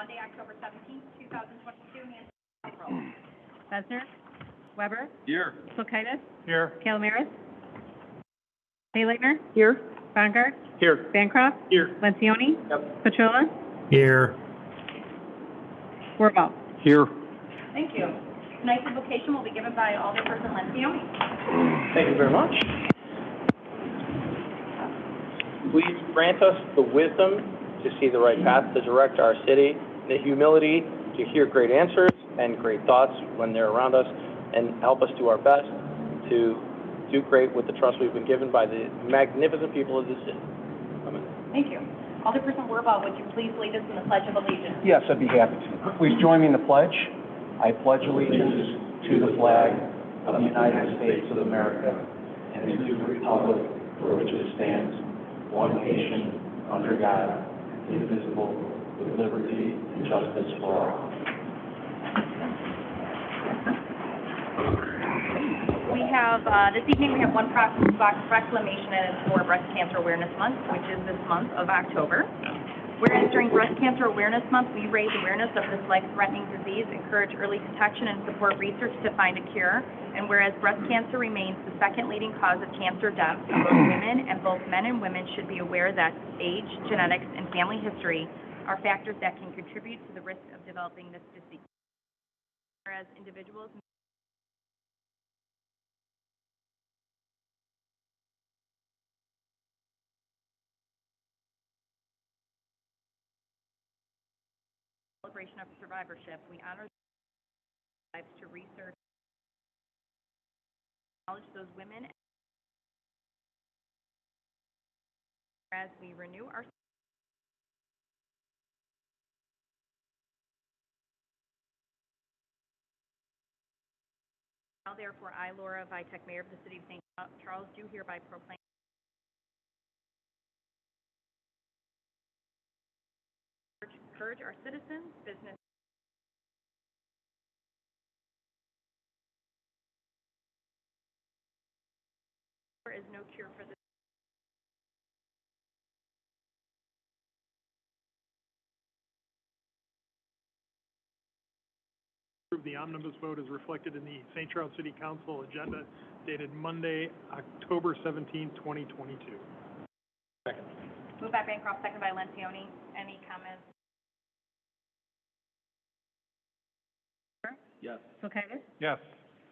Monday, October 17th, 2022. Nancy, call the roll. Besner? Weber? Here. Kulkaitis? Here. Calamaris? Haylaitner? Here. Bongard? Here. Bancroft? Here. Lencioni? Yep. Petrula? Here. Wirball? Here. Thank you. Tonight's invocation will be given by Alderperson Lencioni. Thank you very much. Please grant us the wisdom to see the right path to direct our city, the humility to hear great answers and great thoughts when they're around us, and help us do our best to do great with the trust we've been given by the magnificent people of this city. Amen. Thank you. Alderperson Wirball, would you please lead us in the Pledge of Allegiance? Yes, I'd be happy to. Please join me in the pledge. I pledge allegiance to the flag of the United States of America and to the republic for which it stands, one nation, under God, indivisible, with liberty and justice for all. We have, this evening, we have one proclamation, and it's for Breast Cancer Awareness Month, which is this month of October. Whereas during Breast Cancer Awareness Month, we raise awareness of this life-threatening disease, encourage early detection, and support research to find a cure. And whereas breast cancer remains the second leading cause of cancer deaths among women, and both men and women should be aware that age, genetics, and family history are factors that can contribute to the risk of developing this disease. Whereas individuals celebration of survivorship, we honor lives to research, acknowledge those women as we renew our now. Therefore, I, Laura Vitek, Mayor of the City of St. Charles, do hereby proclaim encourage our citizens, business. There is no cure for this. The omnibus vote is reflected in the St. Charles City Council agenda dated Monday, October 17, 2022. Second. Moved by Bancroft, second by Lencioni. Any comments? Yes. Kulkaitis? Yes.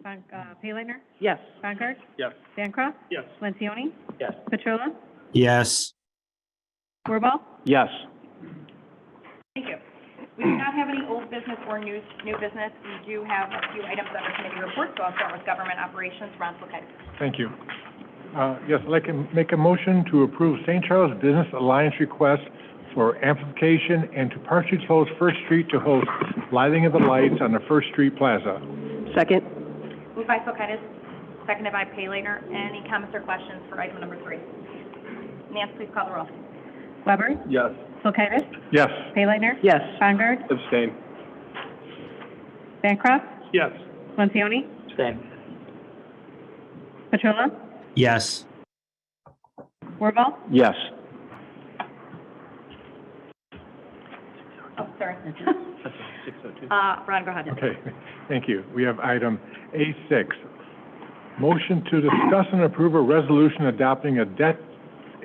Haylaitner? Yes. Bongard? Yes. Bancroft? Yes. Lencioni? Yes. Petrula? Yes. Wirball? Yes. Thank you. We do not have any old business or new business. We do have a few items under committee reports, so I'll start with government operations. Ron Kulkaitis. Thank you. Yes, I'd like to make a motion to approve St. Charles Business Alliance request for amplification and to partially close First Street to host lighting of the lights on the First Street Plaza. Second. Moved by Kulkaitis, seconded by Haylaitner. Any comments or questions for item number 3? Nancy, please call the roll. Weber? Yes. Kulkaitis? Yes. Haylaitner? Yes. Bongard? Abstain. Bancroft? Yes. Lencioni? Abstain. Petrula? Yes. Wirball? Yes. Oh, sorry. 602. Ron, go ahead. Okay, thank you. We have item A6. Motion to discuss and approve a resolution adopting a debt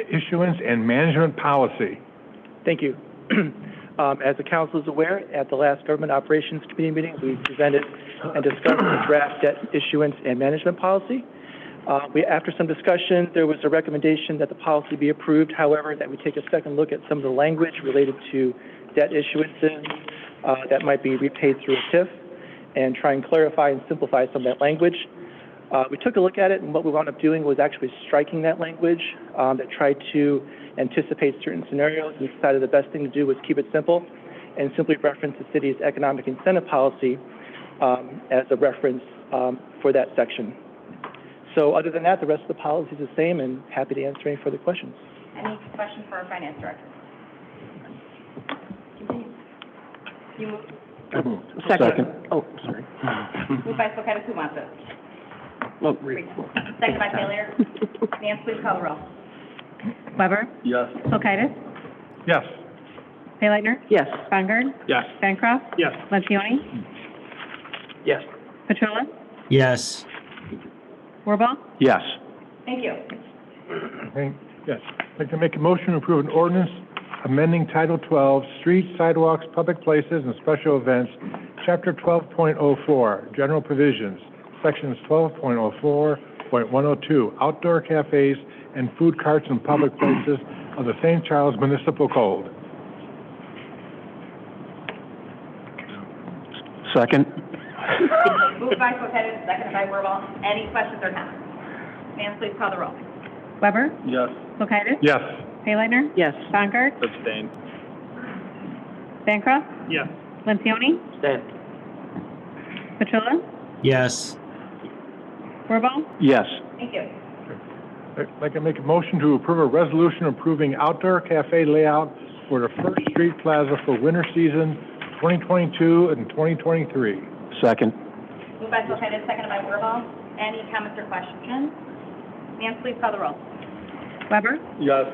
issuance and management policy. Thank you. As the council is aware, at the last Government Operations Committee meeting, we presented and discussed the draft debt issuance and management policy. After some discussion, there was a recommendation that the policy be approved. However, that we take a second look at some of the language related to debt issuances that might be repaid through a TIF and try and clarify and simplify some of that language. We took a look at it, and what we wound up doing was actually striking that language that tried to anticipate certain scenarios, and decided the best thing to do was keep it simple and simply reference the city's economic incentive policy as a reference for that section. So other than that, the rest of the policy is the same, and happy to answer any further questions. Any questions for our finance director? You move. Second. Oh, sorry. Moved by Kulkaitis. Who wants it? Well, Second by Taylor. Nancy, please call the roll. Weber? Yes. Kulkaitis? Yes. Paylighter? Yes. Bongard? Yes. Bancroft? Yes. Lencioni? Yes. Petrola? Yes. Wirball? Yes. Thank you. Okay, yes. I'd like to make a motion to approve an ordinance amending Title 12, Streets, Sidewalks, Public Places, and Special Events, Chapter 12.04, General Provisions, Sections 12.04.102, Outdoor Cafes and Food Carts in Public Places of the St. Charles Municipal Code. Second? Moved by Cloquet, seconded by Wirball. Any questions or comments? Ma'am, please call the roll. Weber? Yes. Cloquet? Yes. Paylighter? Yes. Bongard? Abstain. Bancroft? Yes. Lencioni? Abstain. Petrola? Yes. Wirball? Yes. Thank you. I'd like to make a motion to approve a resolution approving outdoor cafe layout for the First Street Plaza for winter season 2022 and 2023. Second? Moved by Cloquet, seconded by Wirball. Any comments or questions? Ma'am, please call the roll. Weber? Yes.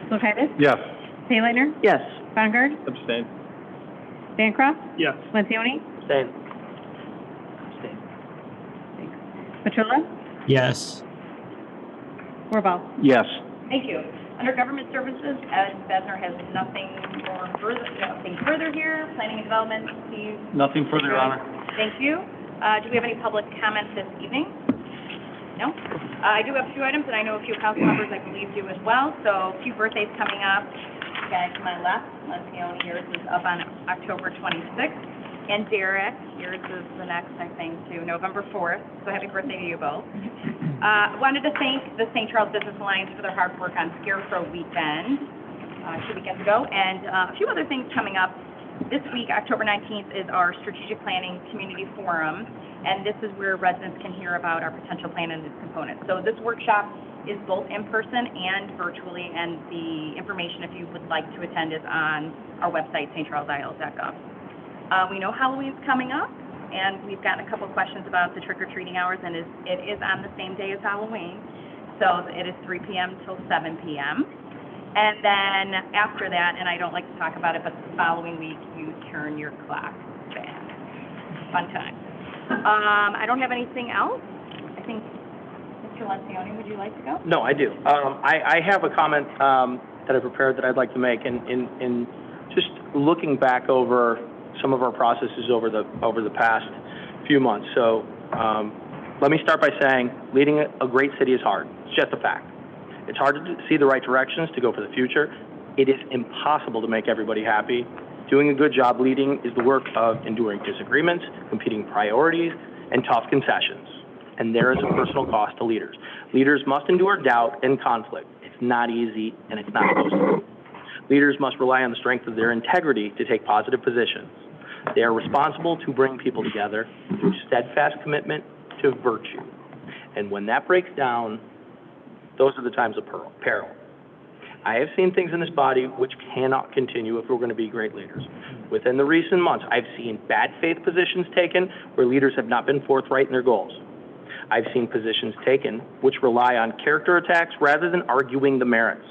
Cloquet? Yes. Paylighter? Yes. Bongard? Abstain. Bancroft? Yes. Lencioni? Abstain. Petrola? Yes. Wirball? Yes. Thank you. Under Government Services, Ed Besner has nothing further here. Planning and Development, Steve? Nothing further, Your Honor. Thank you. Do we have any public comments this evening? No? I do have a few items, and I know a few council members, I believe, do as well. So a few birthdays coming up. Guy to my left, Lencioni, yours is up on October 26th. And Derek, yours is the next, I think, to November 4th. So happy birthday to you both. Wanted to thank the St. Charles Business Alliance for their hard work on Scarecrow Weekend, 2 weekends ago. And a few other things coming up. This week, October 19th, is our Strategic Planning Community Forum, and this is where residents can hear about our potential plan and its components. So this workshop is both in person and virtually, and the information, if you would like to attend, is on our website, stcharlesil.gov. We know Halloween's coming up, and we've gotten a couple questions about the trick-or-treating hours, and it is on the same day as Halloween. So it is 3 p.m. till 7 p.m. And then after that, and I don't like to talk about it, but the following week, you turn your clock back. Fun time. I don't have anything else. I think, Mr. Lencioni, would you like to go? No, I do. I have a comment that I prepared that I'd like to make, in just looking back over some of our processes over the past few months. So let me start by saying leading a great city is hard. It's just a fact. It's hard to see the right directions to go for the future. It is impossible to make everybody happy. Doing a good job leading is the work of enduring disagreements, competing priorities, and tough concessions. And there is a personal cost to leaders. Leaders must endure doubt and conflict. It's not easy, and it's not supposed to be. Leaders must rely on the strength of their integrity to take positive positions. They are responsible to bring people together through steadfast commitment to virtue. And when that breaks down, those are the times of peril. I have seen things in this body which cannot continue if we're going to be great leaders. Within the recent months, I've seen bad faith positions taken where leaders have not been forthright in their goals. I've seen positions taken which rely on character attacks rather than arguing the merits.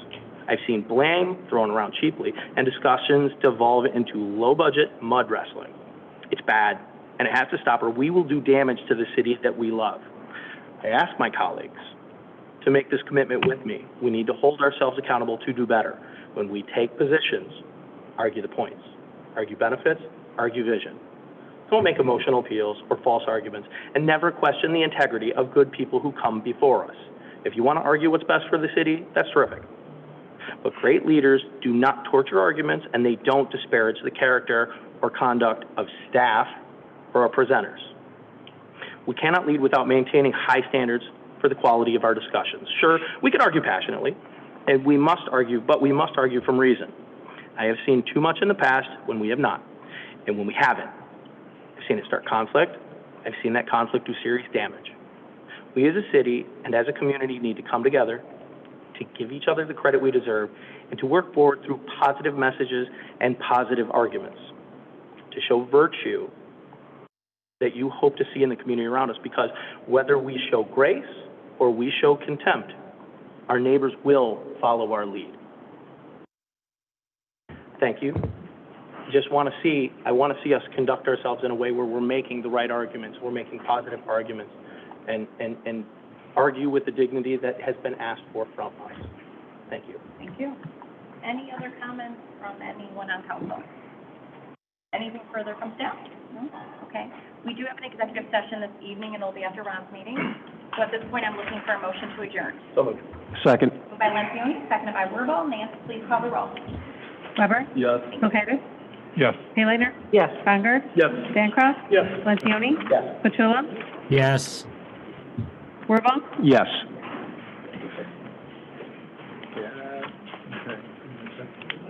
I've seen blame thrown around cheaply and discussions devolve into low-budget mud wrestling. It's bad, and it has to stop or we will do damage to the city that we love. I ask my colleagues to make this commitment with me. We need to hold ourselves accountable to do better. When we take positions, argue the points, argue benefits, argue vision. Don't make emotional appeals or false arguments, and never question the integrity of good people who come before us. If you want to argue what's best for the city, that's terrific. But great leaders do not torture arguments, and they don't disparage the character or conduct of staff or our presenters. We cannot lead without maintaining high standards for the quality of our discussions. Sure, we can argue passionately, and we must argue, but we must argue from reason. I have seen too much in the past when we have not, and when we haven't, I've seen it start conflict. I've seen that conflict do serious damage. We as a city and as a community need to come together to give each other the credit we deserve and to work forward through positive messages and positive arguments, to show virtue that you hope to see in the community around us, because whether we show grace or we show contempt, our neighbors will follow our lead. Thank you I want to see us conduct ourselves in a way where we're making the right arguments, we're making positive arguments, and argue with the dignity that has been asked for from us. Thank you. Thank you. Any other comments from anyone on council? Anything further from staff? No? Okay. We do have an executive session this evening, and it'll be after Ron's meeting. So at this point, I'm looking for a motion to adjourn. So moved. Second. Moved by Lencioni, seconded by Wirball. Nancy, please call the roll. Weber? Yes. Kulkaitis? Yes. Haylander? Yes. Conger? Yes. Bancroft? Yes. Lencioni? Yes. Petula? Yes. Wirball? Yes.